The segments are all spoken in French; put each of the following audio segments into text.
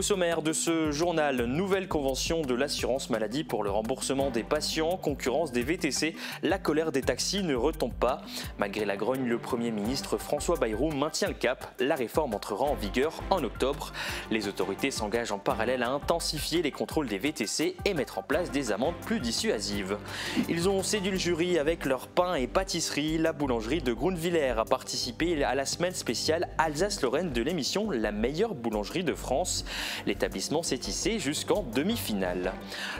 Au sommaire de ce journal, nouvelle convention de l'assurance maladie pour le remboursement des patients, concurrence des VTC, la colère des taxis ne retombe pas. Malgré la grogne, le Premier ministre François Bayrou maintient le cap. La réforme entrera en vigueur en octobre. Les autorités s'engagent en parallèle à intensifier les contrôles des VTC et mettre en place des amendes plus dissuasives. Ils ont séduit le jury avec leur pain et pâtisserie. La boulangerie de Grunwiller a participé à la semaine spéciale Alsace-Lorraine de l'émission La meilleure boulangerie de France. L'établissement s'est hissé jusqu'en demi-finale.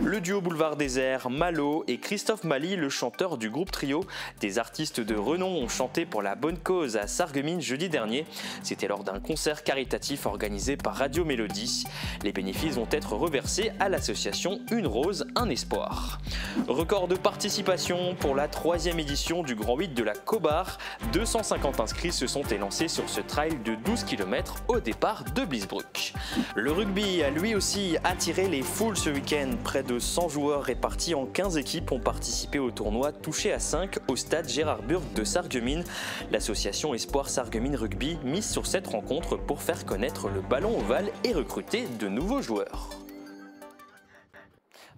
Le duo Boulevard Désert, Malo et Christophe Mali, le chanteur du groupe Trio, des artistes de renom, ont chanté pour la bonne cause à Sarreguemines jeudi dernier. C'était lors d'un concert caritatif organisé par Radio Mélodie. Les bénéfices vont être reversés à l'association Une Rose, un espoir. Record de participation pour la 3e édition du Grand 8 de la Cobar. 250 inscrits se sont élancés sur ce trail de 12 km au départ de Bliesbruck. Le rugby a lui aussi attiré les foules ce week-end. Près de 100 joueurs répartis en 15 équipes ont participé au tournoi Touché à 5 au stade Gérard Burg de Sarreguemines. L'association Espoir Sarreguemines Rugby mise sur cette rencontre pour faire connaître le ballon ovale et recruter de nouveaux joueurs.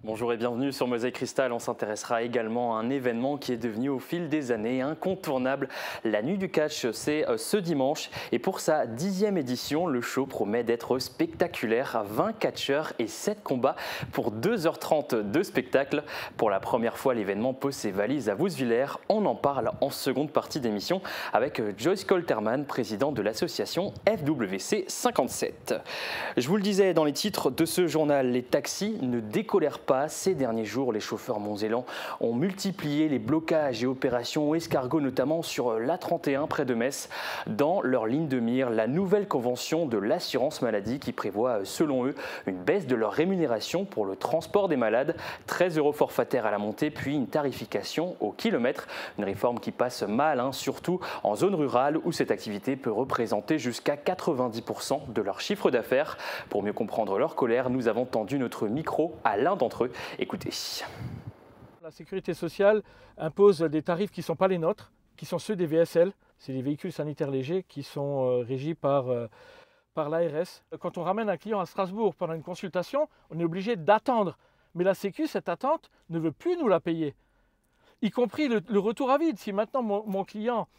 Bonjour et bienvenue sur Mosaïque Cristal. On s'intéressera également à un événement qui est devenu au fil des années incontournable. La nuit du catch, c'est ce dimanche. Et pour sa 10e édition, le show promet d'être spectaculaire. 20 catcheurs et 7 combats pour 2h30 de spectacle. Pour la première fois, l'événement pose ses valises à Wouswiller. On en parle en seconde partie d'émission avec Joyce Kolterman, président de l'association FWC 57. Je vous le disais dans les titres de ce journal, les taxis ne décolèrent pas. Ces derniers jours, les chauffeurs monzélans ont multiplié les blocages et opérations escargots, notamment sur l'A31 près de Metz. Dans leur ligne de mire, la nouvelle convention de l'assurance maladie qui prévoit, selon eux, une baisse de leur rémunération pour le transport des malades, 13 € forfaitaires à la montée, puis une tarification au kilomètre. Une réforme qui passe mal, surtout en zone rurale où cette activité peut représenter jusqu'à 90% de leur chiffre d'affaires. Pour mieux comprendre leur colère, nous avons tendu notre micro à l'un d'entre eux. Écoutez. La sécurité sociale impose des tarifs qui ne sont pas les nôtres, qui sont ceux des VSL. C'est des véhicules sanitaires légers qui sont régis par l'ARS. Quand on ramène un client à Strasbourg pendant une consultation, on est obligé d'attendre. Mais la Sécu, cette attente, ne veut plus nous la payer. Y compris le retour à vide. Si maintenant mon client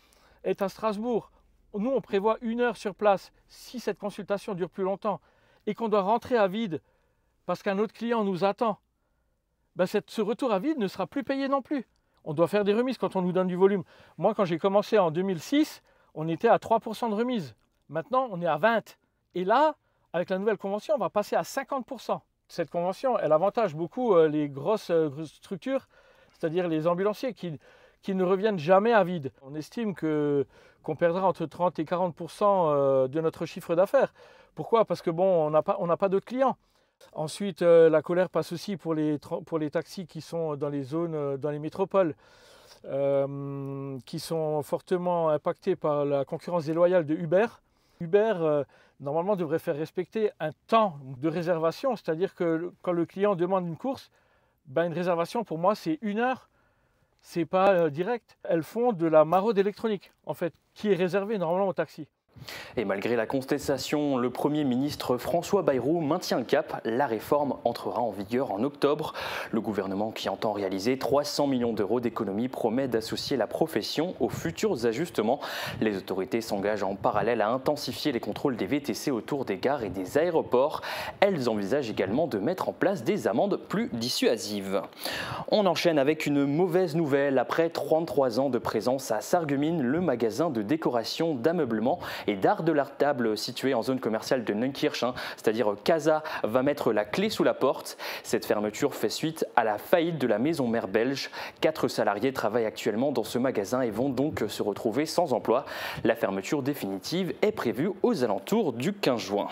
est à Strasbourg, nous on prévoit 1 heure sur place, si cette consultation dure plus longtemps, et qu'on doit rentrer à vide parce qu'un autre client nous attend, ce retour à vide ne sera plus payé non plus. On doit faire des remises quand on nous donne du volume. Moi, quand j'ai commencé en 2006, on était à 3% de remise. Maintenant, on est à 20%. Et là, avec la nouvelle convention, on va passer à 50%. Cette convention, elle avantage beaucoup les grosses structures, c'est-à-dire les ambulanciers qui ne reviennent jamais à vide. On estime qu'on perdra entre 30 et 40% de notre chiffre d'affaires. Pourquoi? Parce que on n'a pas d'autres clients. Ensuite, la colère passe aussi pour les taxis qui sont dans les zones, dans les métropoles, qui sont fortement impactés par la concurrence déloyale de Uber. Uber, normalement, devrait faire respecter un temps de réservation, c'est-à-dire que quand le client demande une course, une réservation, pour moi, c'est 1 heure, c'est pas direct. Elles font de la maraude électronique, en fait, qui est réservée normalement aux taxis. Et malgré la contestation, le Premier ministre François Bayrou maintient le cap. La réforme entrera en vigueur en octobre. Le gouvernement, qui entend réaliser 300 millions d'euros d'économies, promet d'associer la profession aux futurs ajustements. Les autorités s'engagent en parallèle à intensifier les contrôles des VTC autour des gares et des aéroports. Elles envisagent également de mettre en place des amendes plus dissuasives. On enchaîne avec une mauvaise nouvelle. Après 33 ans de présence à Sarreguemines, le magasin de décoration, d'ameublement et d'art de la table situé en zone commerciale de Neunkirch, c'est-à-dire Casa, va mettre la clé sous la porte. Cette fermeture fait suite à la faillite de la maison mère belge. 4 salariés travaillent actuellement dans ce magasin et vont donc se retrouver sans emploi. La fermeture définitive est prévue aux alentours du 15 juin.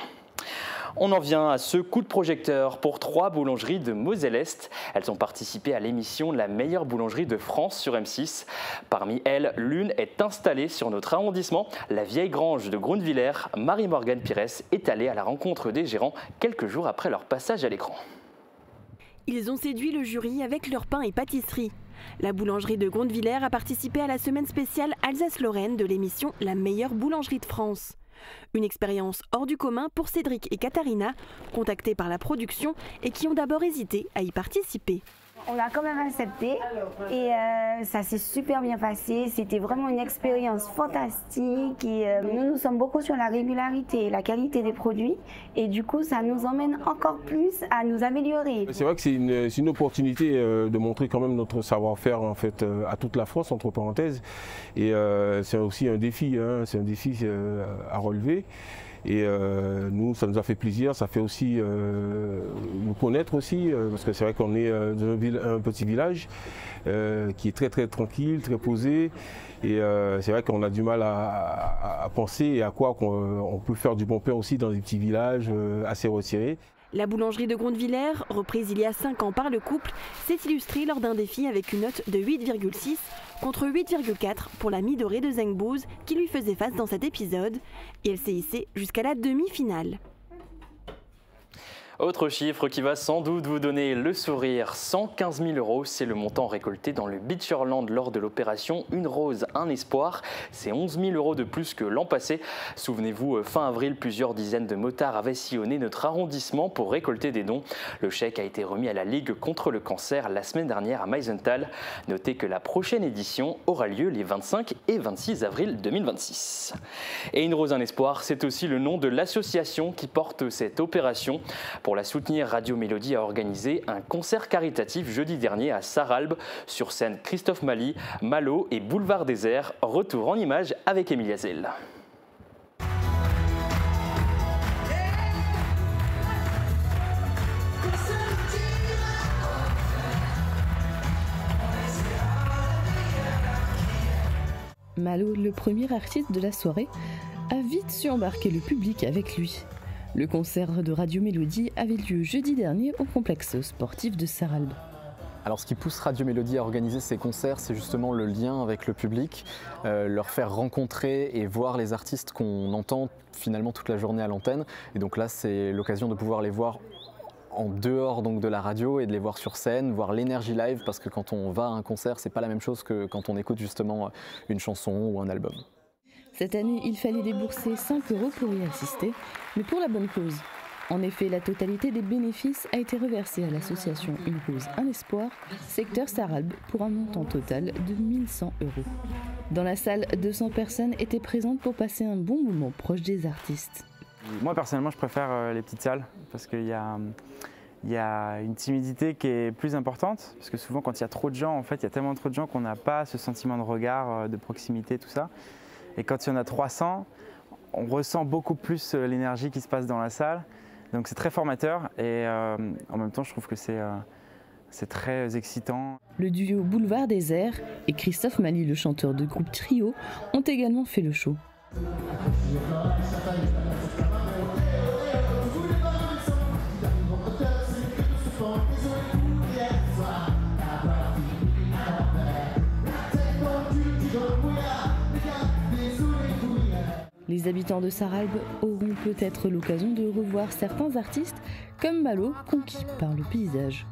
On en vient à ce coup de projecteur pour 3 boulangeries de Moselle-Est. Elles ont participé à l'émission La meilleure boulangerie de France sur M6. Parmi elles, l'une est installée sur notre arrondissement, la vieille grange de Grunwiller. Marie-Morgane Pires est allée à la rencontre des gérants quelques jours après leur passage à l'écran. Ils ont séduit le jury avec leur pain et pâtisserie. La boulangerie de Grunwiller a participé à la semaine spéciale Alsace-Lorraine de l'émission La meilleure boulangerie de France. Une expérience hors du commun pour Cédric et Katharina, contactés par la production et qui ont d'abord hésité à y participer. On a quand même accepté et ça s'est super bien passé. C'était vraiment une expérience fantastique et nous sommes beaucoup sur la régularité et la qualité des produits et du coup ça nous emmène encore plus à nous améliorer. C'est vrai que c'est une opportunité de montrer quand même notre savoir-faire en fait à toute la France entre parenthèses et c'est aussi un défi, hein, c'est un défi à relever. Et nous, ça nous a fait plaisir, ça fait aussi nous connaître aussi, parce que c'est vrai qu'on est dans un petit village qui est très très tranquille, très posé. Et c'est vrai qu'on a du mal à penser et à quoi qu'on peut faire du bon pain aussi dans des petits villages assez retirés. La boulangerie de Grondevillers, reprise il y a 5 ans par le couple, s'est illustrée lors d'un défi avec une note de 8,6 contre 8,4 pour la mi-dorée de Zengbouz qui lui faisait face dans cet épisode. Et elle s'est hissée jusqu'à la demi-finale. Autre chiffre qui va sans doute vous donner le sourire, 115 000 €, c'est le montant récolté dans le Beacherland lors de l'opération Une Rose, un Espoir. C'est 11 000 € de plus que l'an passé. Souvenez-vous, fin avril, plusieurs dizaines de motards avaient sillonné notre arrondissement pour récolter des dons. Le chèque a été remis à la Ligue contre le cancer la semaine dernière à Meisenthal. Notez que la prochaine édition aura lieu les 25 et 26 avril 2026. Et Une Rose, un Espoir, c'est aussi le nom de l'association qui porte cette opération. Pour la soutenir, Radio Mélodie a organisé un concert caritatif jeudi dernier à Sarralbe. Sur scène, Christophe Mali, Malo et Boulevard Désert. Retour en images avec Emilia Zell. Malo, le premier artiste de la soirée, a vite su embarquer le public avec lui. Le concert de Radio Mélodie avait lieu jeudi dernier au complexe sportif de Sarralbe. Alors ce qui pousse Radio Mélodie à organiser ces concerts, c'est justement le lien avec le public, leur faire rencontrer et voir les artistes qu'on entend finalement toute la journée à l'antenne. Et donc là, c'est l'occasion de pouvoir les voir en dehors donc de la radio et de les voir sur scène, voir l'énergie live, parce que quand on va à un concert, c'est pas la même chose que quand on écoute justement une chanson ou un album. Cette année, il fallait débourser 5 € pour y assister, mais pour la bonne cause. En effet, la totalité des bénéfices a été reversée à l'association Une Rose, un Espoir, secteur Sarralbe, pour un montant total de 1 100 €. Dans la salle, 200 personnes étaient présentes pour passer un bon moment proche des artistes. Moi, personnellement, je préfère les petites salles, parce qu'il y a une timidité qui est plus importante, parce que souvent, quand il y a trop de gens, en fait, il y a tellement trop de gens qu'on n'a pas ce sentiment de regard, de proximité, tout ça. Et quand il y en a 300, on ressent beaucoup plus l'énergie qui se passe dans la salle. Donc c'est très formateur et en même temps je trouve que c'est très excitant. Le duo Boulevard Désert et Christophe Mali, le chanteur de groupe Trio, ont également fait le show. Les habitants de Sarralbe auront peut-être l'occasion de revoir certains artistes comme Malo, conquis par le paysage.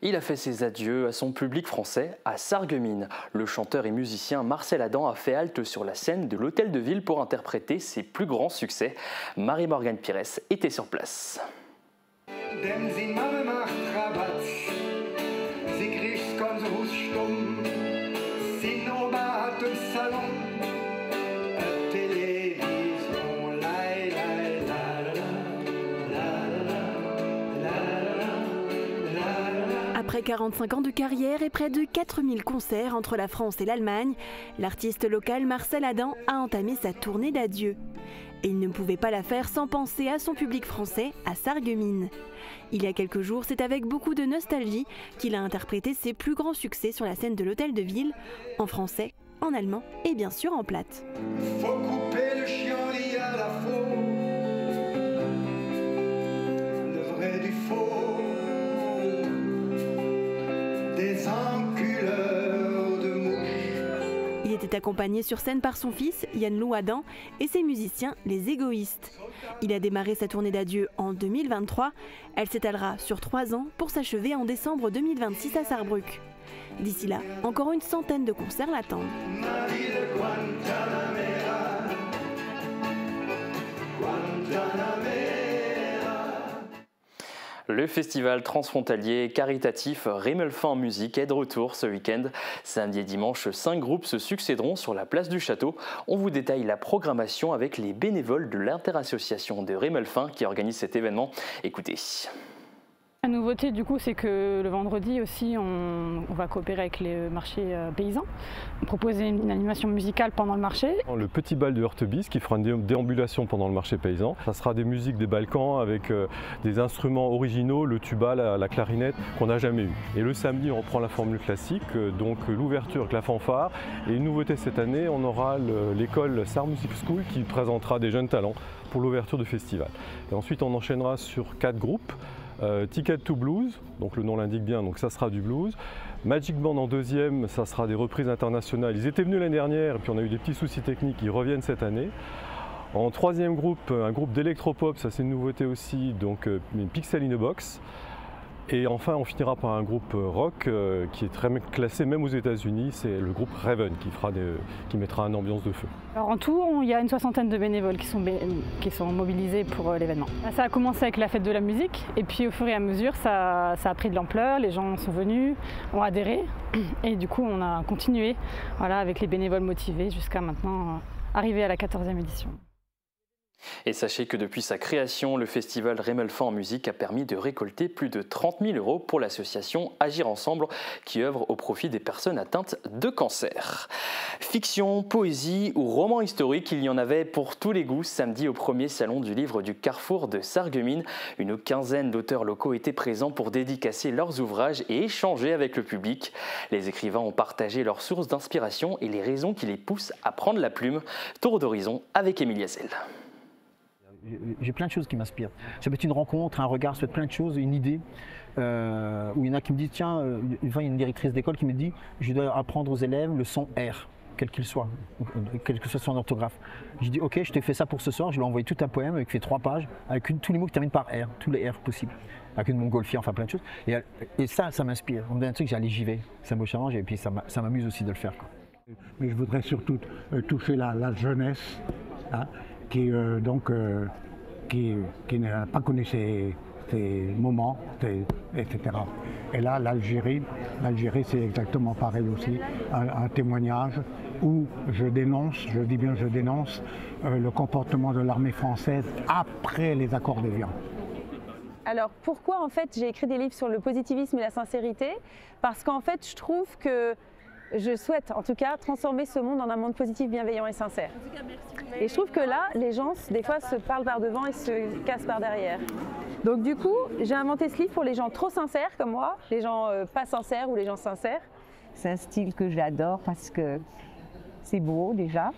Il a fait ses adieux à son public français à Sarreguemines. Le chanteur et musicien Marcel Adam a fait halte sur la scène de l'Hôtel de Ville pour interpréter ses plus grands succès. Marie-Morgane Pires était sur place. Après 45 ans de carrière et près de 4000 concerts entre la France et l'Allemagne, l'artiste local Marcel Adam a entamé sa tournée d'adieu. Et il ne pouvait pas la faire sans penser à son public français à Sarreguemines. Il y a quelques jours, c'est avec beaucoup de nostalgie qu'il a interprété ses plus grands succès sur la scène de l'Hôtel de Ville, en français, en allemand et bien sûr en platte. Faut couper le chien à la faux, le vrai du faux. Des enculeurs de mouches. Il était accompagné sur scène par son fils, Yann Louadan, et ses musiciens, les Égoïstes. Il a démarré sa tournée d'adieu en 2023. Elle s'étalera sur 3 ans pour s'achever en décembre 2026 à Sarrebruck. D'ici là, encore une centaine de concerts l'attendent. Le festival transfrontalier caritatif Rémelphin Musique est de retour ce week-end. Samedi et dimanche, 5 groupes se succéderont sur la place du Château. On vous détaille la programmation avec les bénévoles de l'interassociation de Rémelphin qui organise cet événement. Écoutez. La nouveauté du coup, c'est que le vendredi aussi on va coopérer avec les marchés paysans, proposer une animation musicale pendant le marché. Le petit bal de Heurtebise qui fera une déambulation pendant le marché paysan. Ça sera des musiques des Balkans avec des instruments originaux, le tuba, la clarinette qu'on n'a jamais eu. Et le samedi on reprend la formule classique, donc l'ouverture avec la fanfare. Et une nouveauté cette année, on aura l'école Star Music School qui présentera des jeunes talents pour l'ouverture du festival. Et ensuite on enchaînera sur 4 groupes. Ticket to Blues, donc le nom l'indique bien, donc ça sera du blues. Magic Band en deuxième, ça sera des reprises internationales. Ils étaient venus l'année dernière et puis on a eu des petits soucis techniques, ils reviennent cette année. En troisième groupe, un groupe d'électropop, ça c'est une nouveauté aussi, donc Pixel in a Box. Et enfin, on finira par un groupe rock qui est très classé même aux États-Unis, c'est le groupe Raven qui mettra une ambiance de feu. Alors en tout, il y a une 60aine de bénévoles qui sont mobilisés pour l'événement. Ça a commencé avec la fête de la musique et puis au fur et à mesure, ça a pris de l'ampleur, les gens sont venus, ont adhéré et du coup, on a continué avec les bénévoles motivés jusqu'à maintenant arriver à la 14e édition. Et sachez que depuis sa création, le festival Rémelphin en musique a permis de récolter plus de 30 000 € pour l'association Agir Ensemble qui œuvre au profit des personnes atteintes de cancer. Fiction, poésie ou roman historique, il y en avait pour tous les goûts samedi au premier salon du livre du Carrefour de Sarreguemines. Une quinzaine d'auteurs locaux étaient présents pour dédicacer leurs ouvrages et échanger avec le public. Les écrivains ont partagé leurs sources d'inspiration et les raisons qui les poussent à prendre la plume. Tour d'horizon avec Émilie Hazel. J'ai plein de choses qui m'inspirent. Ça peut être une rencontre, un regard, ça peut être plein de choses, une idée. Où il y en a qui me disent, tiens, il y a une directrice d'école qui me dit, je dois apprendre aux élèves le son R, quel qu'il soit, quel que soit son orthographe. Je dis, ok, je t'ai fait ça pour ce soir, je lui ai envoyé tout un poème avec fait 3 pages, avec tous les mots qui terminent par R, tous les R possibles, avec une montgolfière, enfin plein de choses. Et ça m'inspire. On me donne un truc, j'allais, j'y vais. C'est un beau challenge et puis ça m'amuse aussi de le faire, quoi. Mais je voudrais surtout toucher la jeunesse. Hein, qui n'a pas connu ces moments, etc. Et là, l'Algérie c'est exactement pareil aussi, un témoignage où je dénonce, je dis bien je dénonce, le comportement de l'armée française après les accords d'Évian. Alors pourquoi en fait j'ai écrit des livres sur le positivisme et la sincérité? Parce qu'en fait je trouve que je souhaite en tout cas transformer ce monde en un monde positif, bienveillant et sincère. Et je trouve que là, les gens des fois se parlent par devant et se cassent par derrière. Donc du coup, j'ai inventé ce livre pour les gens trop sincères comme moi, les gens pas sincères ou les gens sincères. C'est un style que j'adore parce que c'est beau déjà,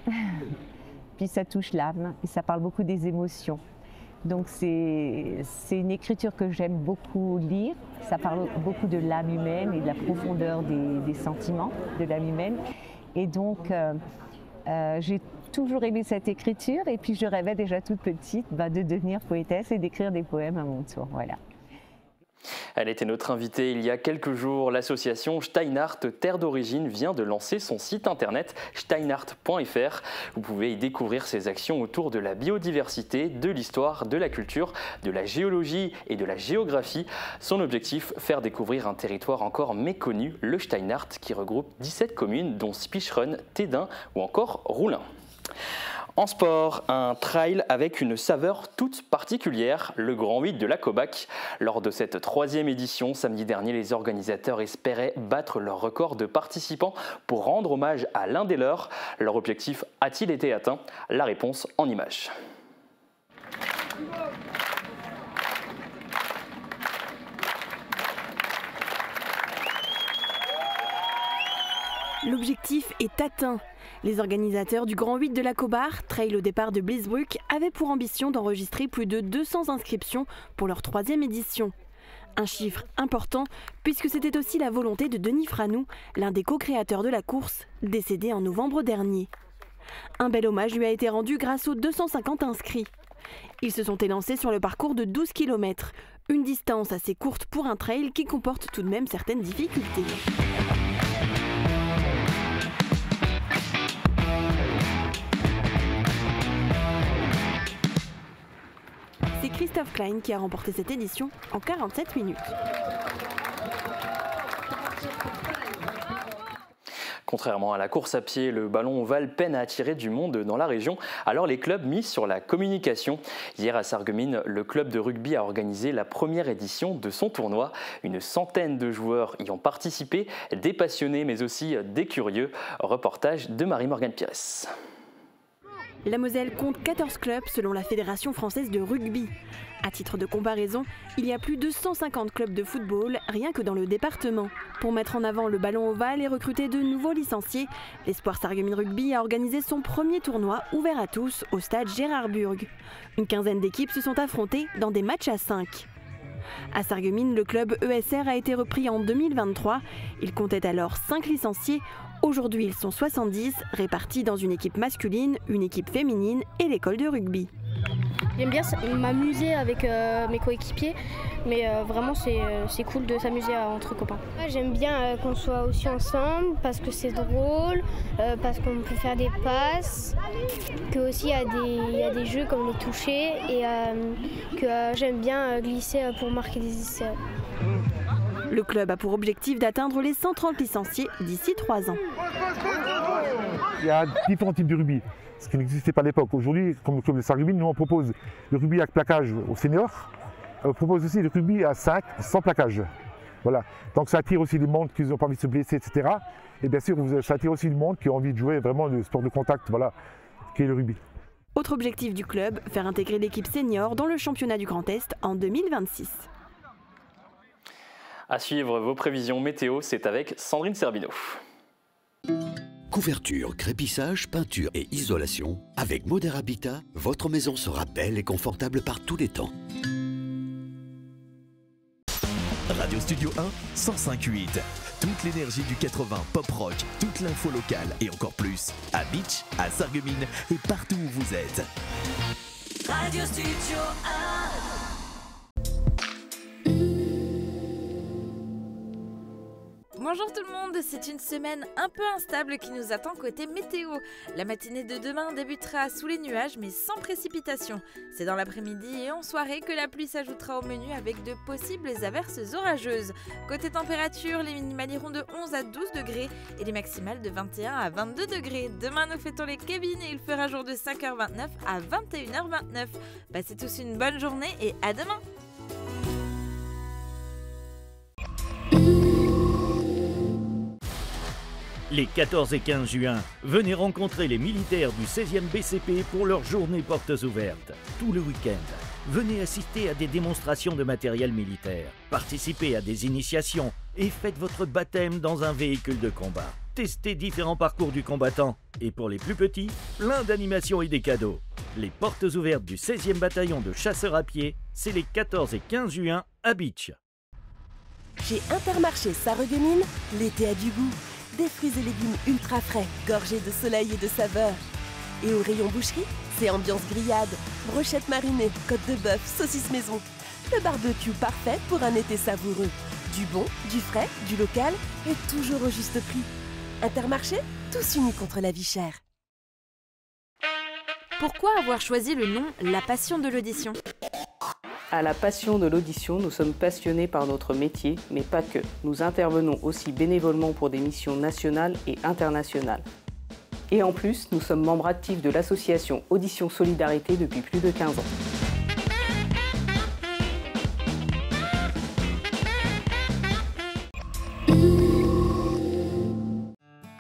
puis ça touche l'âme et ça parle beaucoup des émotions. Donc c'est une écriture que j'aime beaucoup lire, ça parle beaucoup de l'âme humaine et de la profondeur des sentiments de l'âme humaine. Et donc j'ai toujours aimé cette écriture et puis je rêvais déjà toute petite de devenir poétesse et d'écrire des poèmes à mon tour. Voilà. Elle était notre invitée il y a quelques jours. L'association Steinart Terre d'origine vient de lancer son site internet steinart.fr. Vous pouvez y découvrir ses actions autour de la biodiversité, de l'histoire, de la culture, de la géologie et de la géographie. Son objectif, faire découvrir un territoire encore méconnu, le Steinart, qui regroupe 17 communes dont Spicheren, Tédin ou encore Roulin. En sport, un trail avec une saveur toute particulière, le Grand 8 de la Cobac. Lors de cette 3e édition, samedi dernier, les organisateurs espéraient battre leur record de participants pour rendre hommage à l'un des leurs. Leur objectif a-t-il été atteint? La réponse en images. L'objectif est atteint. Les organisateurs du Grand 8 de la Cobar, trail au départ de Bliesbruck, avaient pour ambition d'enregistrer plus de 200 inscriptions pour leur 3e édition. Un chiffre important puisque c'était aussi la volonté de Denis Franou, l'un des co-créateurs de la course, décédé en novembre dernier. Un bel hommage lui a été rendu grâce aux 250 inscrits. Ils se sont élancés sur le parcours de 12 km, une distance assez courte pour un trail qui comporte tout de même certaines difficultés. Ces Christophe Klein qui a remporté cette édition en 47 minutes. Contrairement à la course à pied, le ballon ovale peine à attirer du monde dans la région, alors les clubs misent sur la communication. Hier à Sarreguemines, le club de rugby a organisé la première édition de son tournoi. Une centaine de joueurs y ont participé, des passionnés mais aussi des curieux. Reportage de Marie-Morgane Pires. La Moselle compte 14 clubs selon la Fédération française de rugby. À titre de comparaison, il y a plus de 150 clubs de football rien que dans le département. Pour mettre en avant le ballon ovale et recruter de nouveaux licenciés, l'Espoir Sarreguemines Rugby a organisé son premier tournoi ouvert à tous au stade Gérard Burg. Une quinzaine d'équipes se sont affrontées dans des matchs à 5. À Sarreguemines, le club ESR a été repris en 2023. Il comptait alors 5 licenciés. Aujourd'hui, ils sont 70, répartis dans une équipe masculine, une équipe féminine et l'école de rugby. J'aime bien m'amuser avec mes coéquipiers, mais vraiment c'est cool de s'amuser entre copains. J'aime bien qu'on soit aussi ensemble parce que c'est drôle, parce qu'on peut faire des passes, que aussi il y a des jeux comme les touchés et que j'aime bien glisser pour marquer des essais. Le club a pour objectif d'atteindre les 130 licenciés d'ici 3 ans. Il y a différents types de rugby, ce qui n'existait pas à l'époque. Aujourd'hui, comme le club de Sarreguemines, nous on propose le rugby avec plaquage aux seniors. On propose aussi le rugby à 5 sans plaquage. Voilà. Donc ça attire aussi des mondes qui n'ont pas envie de se blesser, etc. Et bien sûr, ça attire aussi du monde qui a envie de jouer vraiment le sport de contact, voilà, qui est le rugby. Autre objectif du club, faire intégrer l'équipe senior dans le championnat du Grand Est en 2026. À suivre vos prévisions météo, c'est avec Sandrine Serbino. Couverture, crépissage, peinture et isolation. Avec Modern Habitat, votre maison sera belle et confortable par tous les temps. Radio Studio 1, 105.8. Toute l'énergie du 80 pop rock, toute l'info locale et encore plus. À Beach, à Sarreguemines et partout où vous êtes. Radio Studio 1. Bonjour tout le monde, c'est une semaine un peu instable qui nous attend côté météo. La matinée de demain débutera sous les nuages mais sans précipitation. C'est dans l'après-midi et en soirée que la pluie s'ajoutera au menu avec de possibles averses orageuses. Côté température, les minimales iront de 11 à 12 degrés et les maximales de 21 à 22 degrés. Demain nous fêtons les cabines et il fera jour de 5h29 à 21h29. Passez tous une bonne journée et à demain. Les 14 et 15 juin, venez rencontrer les militaires du 16e BCP pour leur journée portes ouvertes. Tout le week-end, venez assister à des démonstrations de matériel militaire, participez à des initiations et faites votre baptême dans un véhicule de combat. Testez différents parcours du combattant et pour les plus petits, plein d'animations et des cadeaux. Les portes ouvertes du 16e bataillon de chasseurs à pied, c'est les 14 et 15 juin à Beach. Chez Intermarché Sarreguemines, l'été a du goût. Des fruits et légumes ultra frais, gorgés de soleil et de saveur. Et au rayon boucherie, c'est ambiance grillade, brochettes marinées, côtes de bœuf, saucisses maison. Le barbecue parfait pour un été savoureux. Du bon, du frais, du local et toujours au juste prix. Intermarché, tous unis contre la vie chère. Pourquoi avoir choisi le nom La Passion de l'audition ? À la Passion de l'audition, nous sommes passionnés par notre métier, mais pas que. Nous intervenons aussi bénévolement pour des missions nationales et internationales. Et en plus, nous sommes membres actifs de l'association Audition Solidarité depuis plus de 15 ans.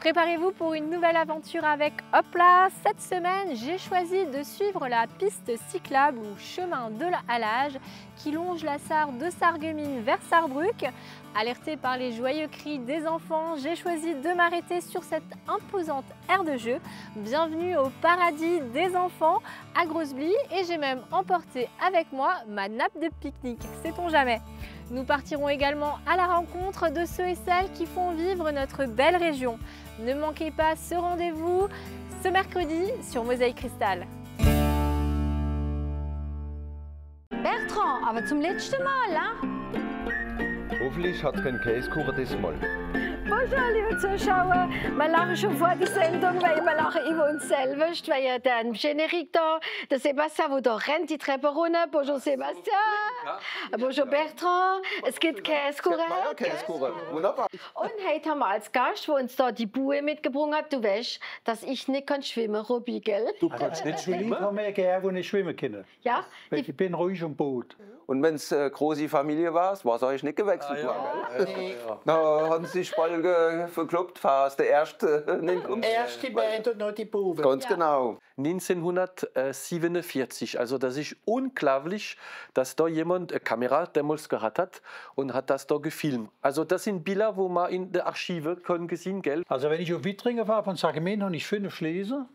Préparez-vous pour une nouvelle aventure avec Hopla. Cette semaine, j'ai choisi de suivre la piste cyclable ou chemin de la halage qui longe la Sarre de Sarreguemines vers Sarrebruck. Alertée par les joyeux cris des enfants, j'ai choisi de m'arrêter sur cette imposante aire de jeu. Bienvenue au paradis des enfants à Grosse-Blie et j'ai même emporté avec moi ma nappe de pique-nique, sait-on jamais. Nous partirons également à la rencontre de ceux et celles qui font vivre notre belle région. Ne manquez pas ce rendez-vous ce mercredi sur Mosaïque Cristal. Bertrand, aber zum letzten Mal, hein? Hoffentlich hat es keinen Käsekuchen diesmal. Bonjour, liebe Zuschauer. Wir lachen schon vor die Sendung, weil wir lachen über uns selber, weil ja der Générique da, der Sébastien, wo da rennt die Treppe runter. Bonjour Sébastien. Bonjour Bertrand. Es gibt Käsekuchen. Wunderbar. Und heute haben wir als Gast, wo uns da die Buhe mitgebracht hat. Du weißt, dass ich nicht kann schwimmen, Robby, gell? Du kannst nicht schwimmen? Ich habe mir gerne, wo ich schwimmen kann. Ja. Ich bin ruhig am Boot. Und wenn es eine große Familie war, das Wasser ist nicht gewechselt worden. Da haben sie sich voll verkloppt, fast der Erste nicht kommt. Erst die Band und noch die Buben. Ganz genau. 1947, also das ist unglaublich, dass da jemand eine Kamera damals gehabt hat und hat das da gefilmt. Also das sind Bilder, wo man in den Archiven können gesehen, gell? Also wenn ich auf Wittringen war, von Sargemin habe ich 5 Schlösser.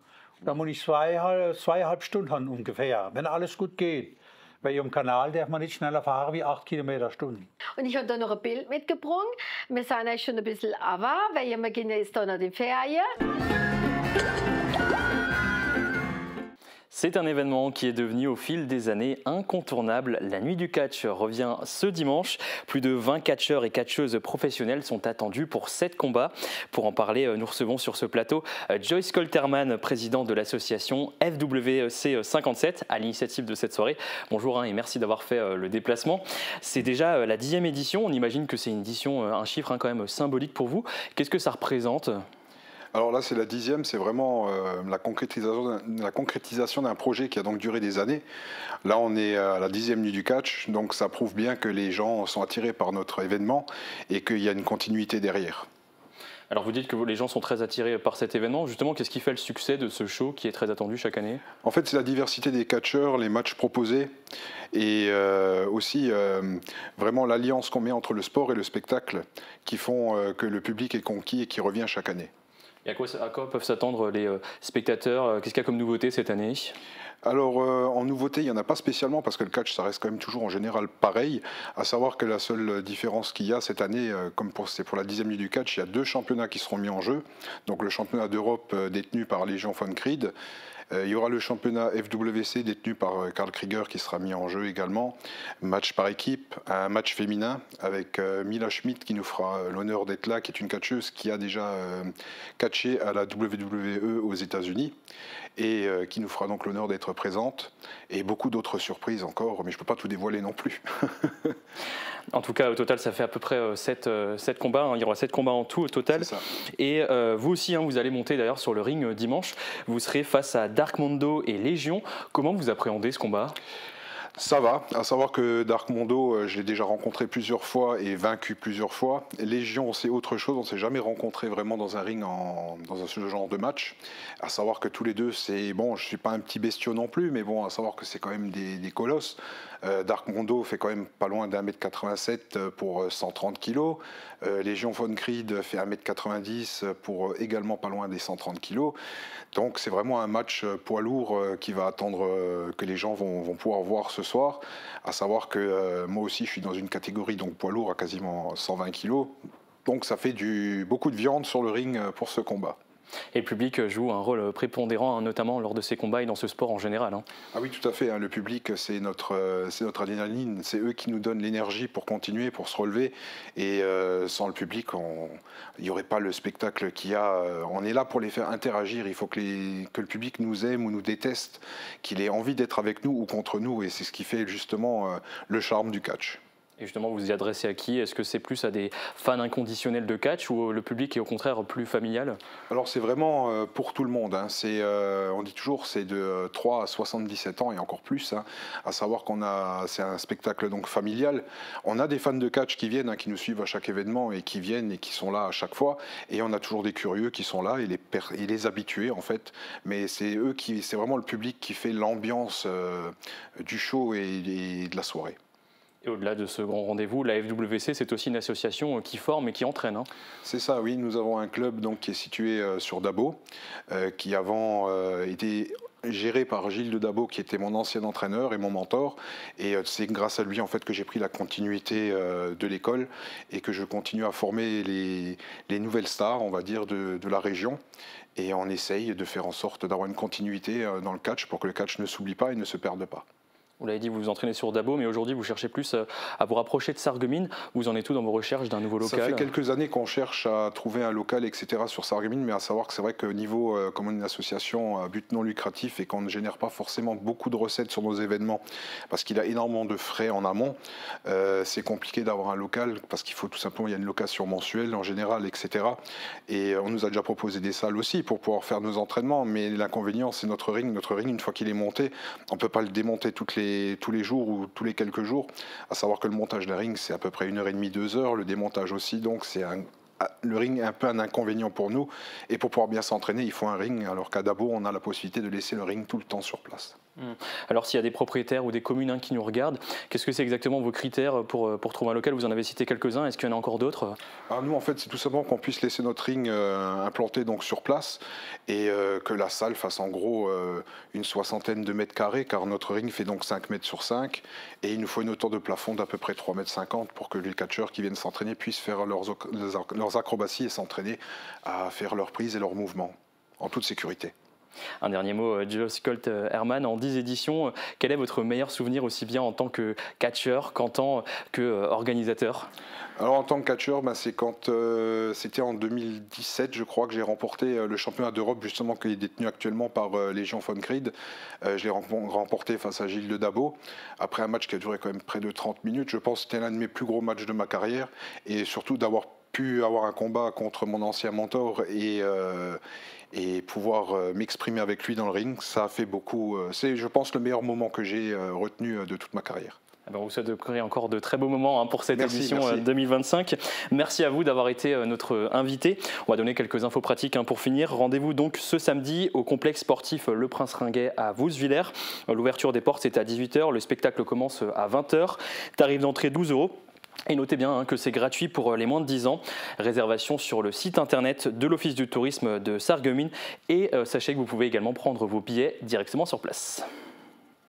Da muss ich 2,5 Stunden haben ungefähr, wenn alles gut geht. Weil im Kanal darf man nicht schneller fahren wie 8 km/h. Und ich habe da noch ein Bild mitgebracht. Wir sind eigentlich schon ein bisschen aber, weil wir gehen jetzt da noch die Ferien. C'est un événement qui est devenu au fil des années incontournable. La nuit du catch revient ce dimanche. Plus de 20 catcheurs et catcheuses professionnels sont attendus pour 7 combats. Pour en parler, nous recevons sur ce plateau Joyce Kolterman, président de l'association FWC 57, à l'initiative de cette soirée. Bonjour et merci d'avoir fait le déplacement. C'est déjà la 10e édition. On imagine que c'est une édition, un chiffre quand même symbolique pour vous. Qu'est-ce que ça représente ? Alors là, c'est la 10e, c'est vraiment la concrétisation d'un projet qui a donc duré des années. Là, on est à la 10e nuit du catch, donc ça prouve bien que les gens sont attirés par notre événement et qu'il y a une continuité derrière. Alors vous dites que les gens sont très attirés par cet événement. Justement, qu'est-ce qui fait le succès de ce show qui est très attendu chaque année ? En fait, c'est la diversité des catcheurs, les matchs proposés et aussi vraiment l'alliance qu'on met entre le sport et le spectacle qui font que le public est conquis et qui revient chaque année. Et à quoi peuvent s'attendre les spectateurs ? Qu'est-ce qu'il y a comme nouveauté cette année ? Alors en nouveauté, il n'y en a pas spécialement parce que le catch, ça reste quand même toujours en général pareil. À savoir que la seule différence qu'il y a cette année, comme c'est pour la 10e nuit du catch, il y a 2 championnats qui seront mis en jeu. Donc le championnat d'Europe détenu par Légion von Creed. Il y aura le championnat FWC détenu par Karl Krieger qui sera mis en jeu également. Match par équipe, un match féminin avec Mila Schmidt qui nous fera l'honneur d'être là, qui est une catcheuse qui a déjà catché à la WWE aux États-Unis et qui nous fera donc l'honneur d'être présente. Et beaucoup d'autres surprises encore, mais je ne peux pas tout dévoiler non plus. En tout cas, au total, ça fait à peu près 7 combats. Hein. Il y aura 7 combats en tout au total. Et vous aussi, hein, vous allez monter d'ailleurs sur le ring dimanche. Vous serez face à Dark Mondo et Légion. Comment vous appréhendez ce combat ? Ça va, à savoir que Dark Mondo, je l'ai déjà rencontré plusieurs fois et vaincu plusieurs fois. Légion, c'est autre chose, on ne s'est jamais rencontré vraiment dans un ring, dans ce genre de match. À savoir que tous les deux, c'est bon, je ne suis pas un petit bestiau non plus, mais bon, à savoir que c'est quand même des colosses. Dark Mondo fait quand même pas loin d'1m87 pour 130 kg. Légion von Creed fait 1m90 pour également pas loin des 130 kg. Donc c'est vraiment un match poids lourd qui va attendre que les gens vont pouvoir voir ce soir. À savoir que moi aussi je suis dans une catégorie donc poids lourd à quasiment 120 kg. Donc ça fait beaucoup de viande sur le ring pour ce combat. Et le public joue un rôle prépondérant, hein, notamment lors de ces combats et dans ce sport en général. Hein. Ah oui, tout à fait. Hein, le public, c'est notre adrénaline. C'est eux qui nous donnent l'énergie pour continuer, pour se relever. Et sans le public, il n'y aurait pas le spectacle qu'il y a. On est là pour les faire interagir. Il faut que le public nous aime ou nous déteste, qu'il ait envie d'être avec nous ou contre nous. Et c'est ce qui fait justement le charme du catch. Et justement, vous vous y adressez à qui ? Est-ce que c'est plus à des fans inconditionnels de catch ou le public est au contraire plus familial ? Alors c'est vraiment pour tout le monde. Hein. On dit toujours c'est de 3 à 77 ans et encore plus. Hein. À savoir c'est un spectacle donc familial. On a des fans de catch qui viennent, hein, qui nous suivent à chaque événement et qui viennent et qui sont là à chaque fois. Et on a toujours des curieux qui sont là et les habitués en fait. Mais c'est vraiment le public qui fait l'ambiance du show et de la soirée. Et au-delà de ce grand rendez-vous, la FWC, c'est aussi une association qui forme et qui entraîne. Hein. C'est ça, oui. Nous avons un club donc, qui est situé sur Dabo, qui avant était géré par Gilles de Dabo, qui était mon ancien entraîneur et mon mentor. Et c'est grâce à lui en fait, que j'ai pris la continuité de l'école et que je continue à former les nouvelles stars, on va dire, de la région. Et on essaye de faire en sorte d'avoir une continuité dans le catch pour que le catch ne s'oublie pas et ne se perde pas. Vous l'avez dit, vous vous entraînez sur Dabo, mais aujourd'hui vous cherchez plus à vous rapprocher de Sarreguemines. Vous en êtes où dans vos recherches d'un nouveau local? Ça fait quelques années qu'on cherche à trouver un local, etc. sur Sarreguemines, mais à savoir que c'est vrai qu'au niveau, comme on est une association à but non lucratif et qu'on ne génère pas forcément beaucoup de recettes sur nos événements, parce qu'il a énormément de frais en amont, c'est compliqué d'avoir un local, parce qu'il faut tout simplement, il y a une location mensuelle en général, etc. Et on nous a déjà proposé des salles aussi pour pouvoir faire nos entraînements, mais l'inconvénient c'est notre ring. Notre ring, une fois qu'il est monté, on ne peut pas le démonter tous les jours ou tous les quelques jours, à savoir que le montage d'un ring c'est à peu près 1h30, 2 heures, le démontage aussi, donc le ring est un peu un inconvénient pour nous, et pour pouvoir bien s'entraîner il faut un ring, alors qu'à Dabo on a la possibilité de laisser le ring tout le temps sur place. Alors s'il y a des propriétaires ou des communes qui nous regardent, qu'est-ce que c'est exactement vos critères pour trouver un local? Vous en avez cité quelques-uns, est-ce qu'il y en a encore d'autres? Nous en fait c'est tout simplement qu'on puisse laisser notre ring implanté donc sur place, et que la salle fasse en gros une 60aine de mètres carrés, car notre ring fait donc 5 mètres sur 5, et il nous faut une hauteur de plafond d'à peu près 3,50 mètres pour que les catcheurs qui viennent s'entraîner puissent faire leurs acrobaties et s'entraîner à faire leurs prises et leurs mouvements en toute sécurité. Un dernier mot, Josh Colt Herman, en 10 éditions, quel est votre meilleur souvenir aussi bien en tant que catcheur qu'en tant qu'organisateur? Alors en tant que catcheur, c'est quand c'était en 2017, je crois, que j'ai remporté le championnat d'Europe, justement, qui est détenu actuellement par Légion von Creed. Je l'ai remporté face à Gilles de Dabo, après un match qui a duré quand même près de 30 minutes. Je pense que c'était l'un de mes plus gros matchs de ma carrière, et surtout d'avoir pu avoir un combat contre mon ancien mentor et pouvoir m'exprimer avec lui dans le ring, ça a fait beaucoup. C'est, je pense, le meilleur moment que j'ai retenu de toute ma carrière. On vous souhaite de créer encore de très beaux moments pour cette édition 2025. Merci à vous d'avoir été notre invité. On va donner quelques infos pratiques pour finir. Rendez-vous donc ce samedi au complexe sportif Le Prince Ringuet à Vousvillers. L'ouverture des portes c'est à 18 h, le spectacle commence à 20 h. Tarif d'entrée 12 €. Et notez bien que c'est gratuit pour les moins de 10 ans. Réservation sur le site internet de l'Office du tourisme de Sarreguemines. Et sachez que vous pouvez également prendre vos billets directement sur place.